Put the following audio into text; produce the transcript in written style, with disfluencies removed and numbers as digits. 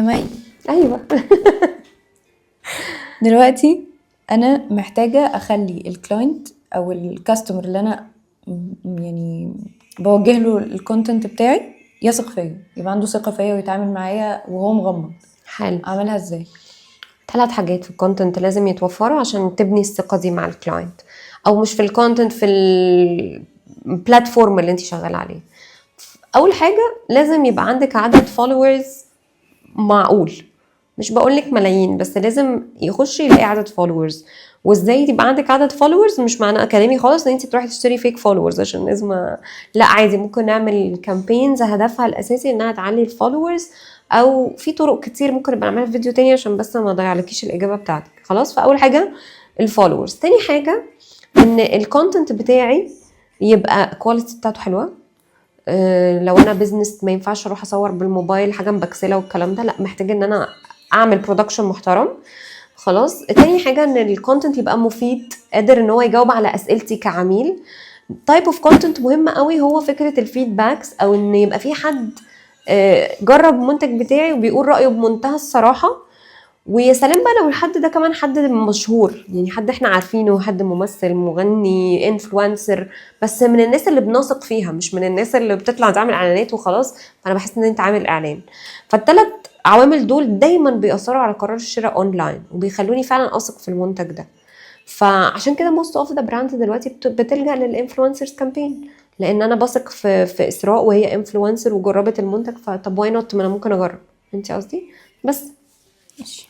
مي. ايوه. دلوقتي انا محتاجه اخلي الكلاينت او الكاستمر اللي انا يعني بوجه له الكونتنت بتاعي يثق فيا، يبقى عنده ثقه فيا ويتعامل معايا وهو مغمض. حلو. اعملها ازاي؟ 3 حاجات في الكونتنت لازم يتوفروا عشان تبني الثقه دي مع الكلاينت، او مش في الكونتنت، في البلاتفورم اللي انت شغاله عليه. اول حاجه لازم يبقى عندك عدد فولورز معقول، مش بقولك ملايين، بس لازم يخش يلاقي عدد فولورز. وازاي تبقى عندك عدد فولورز؟ مش معنى اكاديمي خالص ان انت تروحي تشتري فيك فولورز عشان الناس ما، لا عادي، ممكن نعمل كامبينز هدفها الاساسي انها تعلي الفولورز، او في طرق كتير ممكن نبقى نعملها في فيديو تاني عشان بس ما اضيعلكيش الاجابه بتاعتك. خلاص، فاول حاجه الفولورز. تاني حاجه ان الكونتنت بتاعي يبقى الكواليتي بتاعته حلوه. لو انا بزنس ما ينفعش اروح اصور بالموبايل حاجه مبكسله والكلام ده، لا، محتاجه ان انا اعمل برودكشن محترم. خلاص. تاني حاجه ان الكونتنت يبقى مفيد، قادر ان هو يجاوب على اسئلتي كعميل. تايب اوف كونتنت مهم قوي هو فكره الفيدباكس، او ان يبقى في حد جرب المنتج بتاعي وبيقول رايه بمنتهى الصراحه. ويا سلام بقى لو الحد ده كمان حد مشهور، يعني حد احنا عارفينه، حد ممثل، مغني، انفلونسر، بس من الناس اللي بنثق فيها، مش من الناس اللي بتطلع تعمل اعلانات وخلاص. فانا بحس ان انت عامل اعلان. فالثلاث عوامل دول دايما بيأثروا على قرار الشراء اونلاين، وبيخلوني فعلا اثق في المنتج ده. فعشان كده موست اوف ذا براندز دلوقتي بتلجأ للانفلونسرز كامبين، لان انا بثق في اسراء وهي انفلونسر وجربت المنتج، فطب واي نوت، ما انا ممكن اجرب. انت قصدي بس. ماشي.